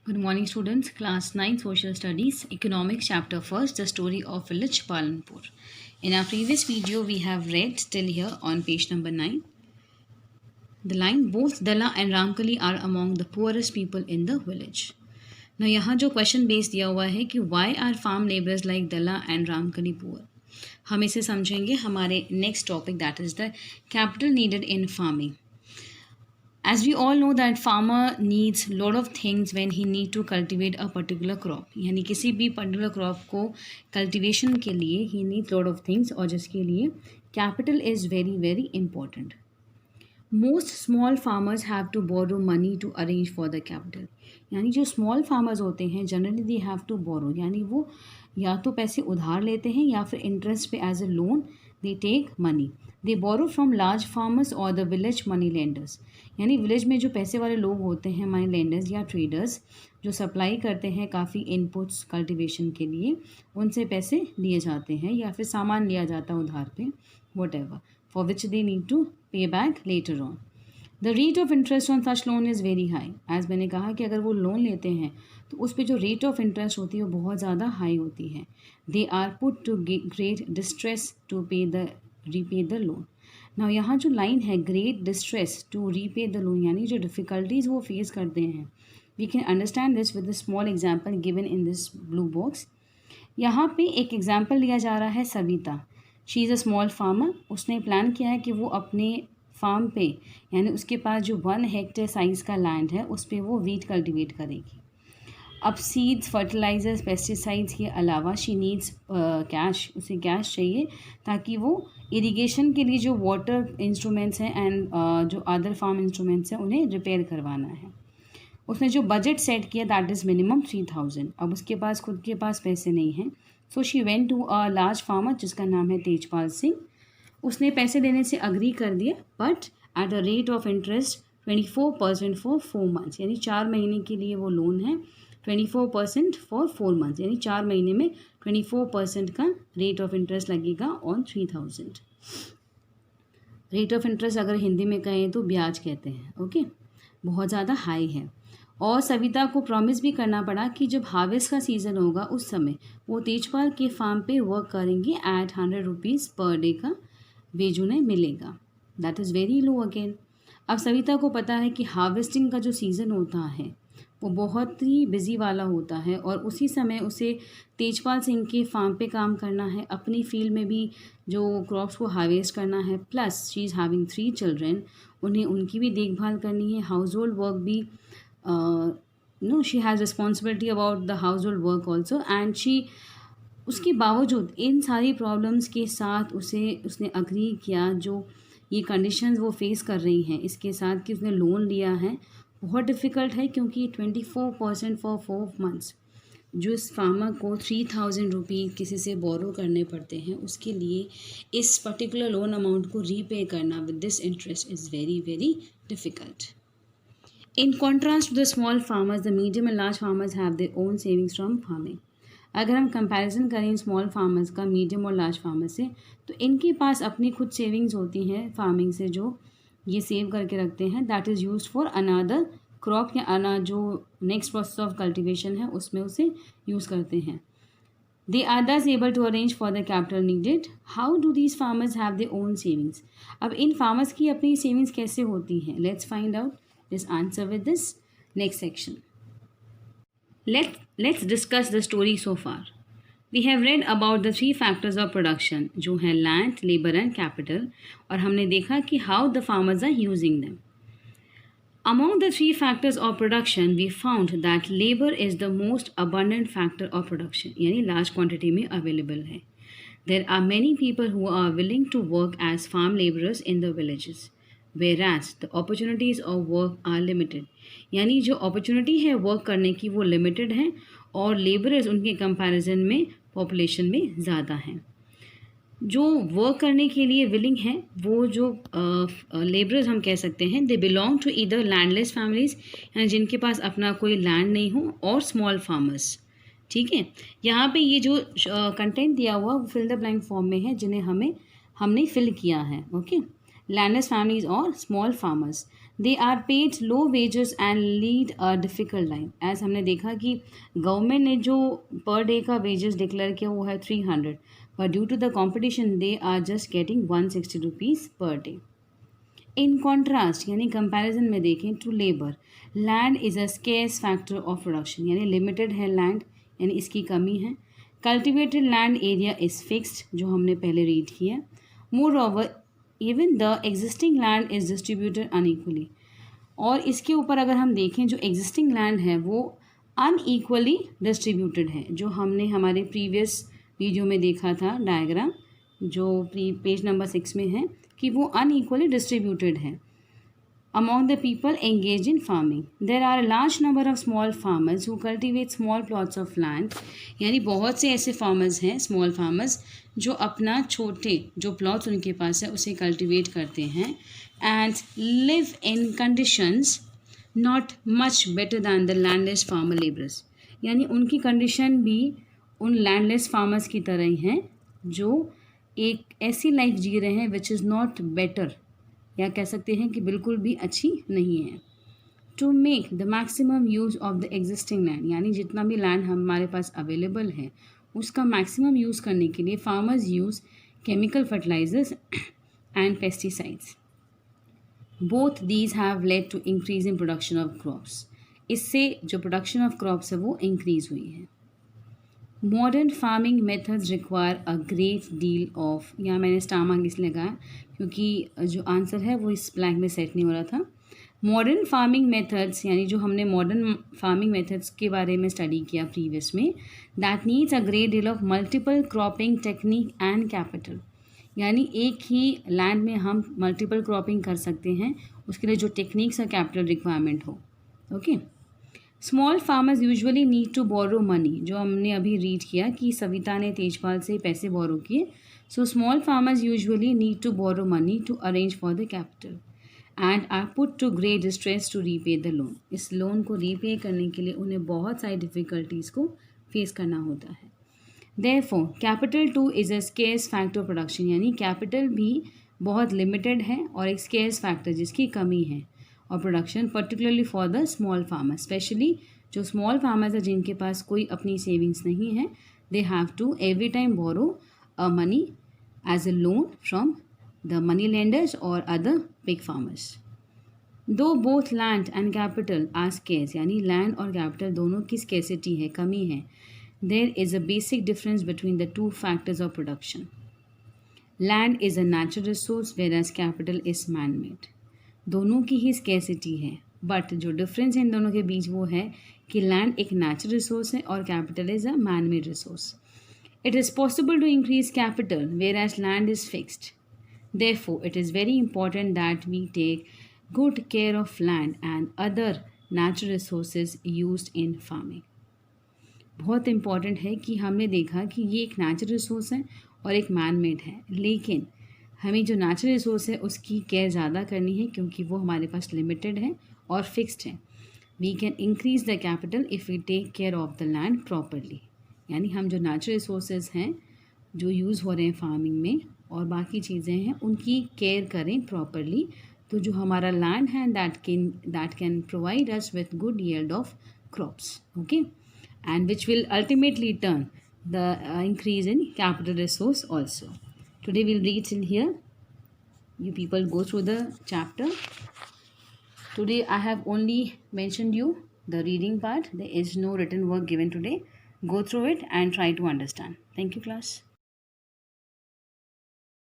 Good morning, students. Class 9 Social Studies, Economics, Chapter 1st, The Story of Village Palanpur. In our previous video, we have read till here on page number 9. The line, both Dalla and Ramkali are among the poorest people in the village. Now, यहाँ जो question base दिया हुआ है कि why are farm labours like Dala and Ramkali poor, हम इसे समझेंगे हमारे next topic, that is the capital needed in farming. As we all know that farmer needs lot of things when he need to cultivate a particular crop. यानी किसी भी particular crop को cultivation के लिए he needs lot of things, और जिसके लिए capital is very very important. Most small farmers have to borrow money to arrange for the capital. यानी जो small farmers होते हैं generally they have to borrow, यानी वो या तो पैसे उधार लेते हैं या फिर इंटरेस्ट पे as a loan they take money. They borrow from large farmers or the village money lenders. यानी विलेज में जो पैसे वाले लोग होते हैं मनी लेंडर्स या ट्रेडर्स जो सप्लाई करते हैं काफ़ी इनपुट्स कल्टीवेशन के लिए, उनसे पैसे लिए जाते हैं या फिर सामान लिया जाता है उधार पे, whatever, for which they need to pay back later on. The rate of interest on such loan is very high. As मैंने कहा कि अगर वो लोन लेते हैं तो उस पर जो रेट ऑफ इंटरेस्ट होती है वो बहुत ज़्यादा हाई होती है. They are put to great distress to repay the loan. Now यहाँ जो लाइन है great distress to repay the loan, यानी जो डिफ़िकल्टीज़ वो फेस करते हैं, we can understand this with the small example given in this blue box. यहाँ पे एक एग्जाम्पल लिया जा रहा है Savita. She is a small farmer. उसने प्लान किया है कि वो अपने फार्म पे, यानी उसके पास जो 1 हेक्टेयर साइज़ का लैंड है उस पर वो वीट कल्टिवेट करेगी. अब सीड्स, फर्टिलाइजर्स, पेस्टिसाइड्स के अलावा शी नीड्स कैश. उसे कैश चाहिए ताकि वो इरिगेशन के लिए जो वाटर इंस्ट्रूमेंट्स हैं एंड जो अदर फार्म इंस्ट्रूमेंट्स हैं उन्हें रिपेयर करवाना है. उसने जो बजट सेट किया दैट इज़ मिनिमम 3000. अब उसके पास खुद के पास पैसे नहीं हैं, so she went to a large farmer जिसका नाम है तेजपाल सिंह. उसने पैसे देने से अग्री कर दिया, but at a rate of interest 24% for 4 months. यानी 4 महीने के लिए वो लोन है. 24% फॉर 4 months, यानी 4 महीने में 24% का रेट ऑफ इंटरेस्ट लगेगा ऑन 3000. रेट ऑफ इंटरेस्ट अगर हिंदी में कहें तो ब्याज कहते हैं. ओके, बहुत ज़्यादा हाई है. और सविता को प्रॉमिस भी करना पड़ा कि जब हार्वेस्ट का सीज़न होगा उस समय वो तेजपाल के फार्म पे वर्क करेंगे एट 100 रुपीज़ पर डे का वेज उन्हें मिलेगा. That is very low again. अब सविता को पता है कि हार्वेस्टिंग का जो सीज़न होता है वो बहुत ही बिजी वाला होता है और उसी समय उसे तेजपाल सिंह के फार्म पे काम करना है, अपनी फील्ड में भी जो क्रॉप्स को हार्वेस्ट करना है, plus she is having 3 children. उन्हें उनकी भी देखभाल करनी है, हाउस होल्ड वर्क भी, no she has responsibility about the household work also. And she, उसके बावजूद इन सारी प्रॉब्लम्स के साथ उसने अग्री किया. जो ये कंडीशंस वो फेस कर रही हैं इसके साथ कि उसने लोन लिया है, बहुत डिफ़िकल्ट है क्योंकि 24% फॉर 4 months जो इस फार्मर को 3000 रुपीज़ किसी से बोरो करने पड़ते हैं, उसके लिए इस पर्टिकुलर लोन अमाउंट को रीपे करना with this interest is very very difficult. In contrast to the small farmers, the medium and large farmers have their own savings from farming. अगर हम कंपैरिजन करें स्मॉल फार्मर्स का medium और large farmers से, तो इनके पास अपनी खुद सेविंग्स होती हैं फार्मिंग से जो ये सेव करके रखते हैं, that is used for another crop या जो नेक्स्ट प्रोसेस ऑफ कल्टिवेशन है उसमें उसे यूज़ करते हैं. They are thus able to arrange for the capital needed. How do these farmers have their own savings. अब इन फार्मर्स की अपनी सेविंग्स कैसे होती हैं, let's find out this answer with this next section. Let's discuss the story so far. We have read about the 3 factors of production जो हैं land, labor and capital, और हमने देखा कि how the farmers are using them. Among the 3 factors of production, we found that labor is the most abundant factor of production, यानी large quantity में available है. There are many people who are willing to work as farm laborers in the villages, whereas the opportunities of work are limited. यानी जो opportunity है work करने की वो limited है और लेबरर्स उनके कंपैरिजन में पॉपुलेशन में ज़्यादा हैं. जो वर्क करने के लिए विलिंग है वो जो लेबरर्स हम कह सकते हैं, they belong to either landless families, यानी जिनके पास अपना कोई लैंड नहीं हो, और स्मॉल फार्मर्स. ठीक है, यहाँ पे ये जो कंटेंट दिया हुआ वो फिल द ब्लैंक फॉर्म में है जिन्हें हमने फिल किया है. Okay, landless families or small farmers. They are paid low wages and lead a difficult life. As हमने देखा कि गवर्नमेंट ने जो पर डे का वेजेस डिक्लेयर किया वो है 300, but due to the competition they are just getting 160 rupees per day. In contrast यानी कंपैरिजन में देखें to labour, land is a scarce factor of production, यानी लिमिटेड है लैंड, यानी इसकी कमी है. Cultivated land area is fixed, जो हमने पहले रीड किया. Moreover even the existing land is distributed unequally, और इसके ऊपर अगर हम देखें जो एग्जिस्टिंग लैंड है वो अनइक्वली डिस्ट्रीब्यूटेड है, जो हमने हमारे प्रीवियस वीडियो में देखा था डायग्राम जो पेज नंबर 6 में है कि वो अनइक्वली डिस्ट्रीब्यूटेड है. Among the people engage in farming, there are a large number of small farmers who cultivate small plots of land, यानी बहुत से ऐसे फार्मर्स हैं स्मॉल फार्मर्स जो अपना छोटे जो प्लॉट्स उनके पास है उसे कल्टिवेट करते हैं. And live in conditions not much better than the landless farmer labourers, यानी उनकी कंडीशन भी उन लैंडलेस फार्मर्स की तरह ही हैं जो एक ऐसी लाइफ जी रहे हैं विच इज़ नॉट बेटर, या कह सकते हैं कि बिल्कुल भी अच्छी नहीं है. To make the maximum use of the existing land, यानी जितना भी लैंड हमारे पास अवेलेबल है उसका मैक्सिमम यूज़ करने के लिए farmers use chemical fertilisers and pesticides. Both these have led to increase in production of crops, इससे जो प्रोडक्शन ऑफ क्रॉप्स है वो इंक्रीज हुई है. Modern farming methods require a great deal of, यहाँ मैंने स्टार मार्क इसलिए लगाया क्योंकि जो आंसर है वो इस ब्लैंक में सेट नहीं हो रहा था. मॉडर्न फार्मिंग मेथड्स, यानी जो हमने मॉडर्न फार्मिंग मेथड्स के बारे में स्टडी किया प्रीवियस में, that needs a great deal of multiple cropping technique and capital, यानी एक ही लैंड में हम मल्टीपल क्रॉपिंग कर सकते हैं, उसके लिए जो टेक्निक्स और कैपिटल रिक्वायरमेंट हो. Okay. Small farmers usually need to borrow money, जो हमने अभी रीड किया कि सविता ने तेजपाल से पैसे बोरो किए. So small farmers usually need to borrow money to arrange for the capital and are put to great distress to repay the loan. इस लोन को रीपे करने के लिए उन्हें बहुत सारी डिफ़िकल्टीज़ को फेस करना होता है. Therefore capital two is a scarce factor production, यानी कैपिटल भी बहुत लिमिटेड है और एक स्केर्स फैक्टर जिसकी कमी है और production, particularly for the small farmer, specially जो स्मॉल फार्मर्स है जिनके पास कोई अपनी सेविंग्स नहीं है, they have to every time borrow a money as a loan from the money lenders और other big farmers. Though both land and capital are scarce, यानी लैंड और कैपिटल दोनों की स्केर्सिटी है, कमी है, there is a basic difference between the two factors of production. Land is a natural resource whereas capital is man made. दोनों की ही स्केर्सिटी है, बट जो डिफरेंस है इन दोनों के बीच वो है कि लैंड एक नेचुरल रिसोर्स है और capital is a man made resource. It is possible to increase capital whereas land is fixed. Therefore it is very important that we take good care of land and other natural resources used in farming. बहुत important है कि हमने देखा कि ये एक natural resource है और एक मैन मेड है, लेकिन हमें जो नेचुरल रिसोर्स है उसकी केयर ज़्यादा करनी है क्योंकि वो हमारे पास लिमिटेड है और फिक्स्ड है. We can increase the capital if we take care of the land properly, यानी हम जो नेचुरल रिसोर्सेज हैं जो यूज़ हो रहे हैं फार्मिंग में और बाकी चीज़ें हैं उनकी केयर करें प्रॉपरली, तो जो हमारा लैंड है that can provide us with good yield of crops. Okay, and which will ultimately turn the increase in capital resource also. Today we'll read till here. You people go through the chapter. Today I have only mentioned you the reading part. There is no written work given today. Go through it and try to understand. Thank you, class.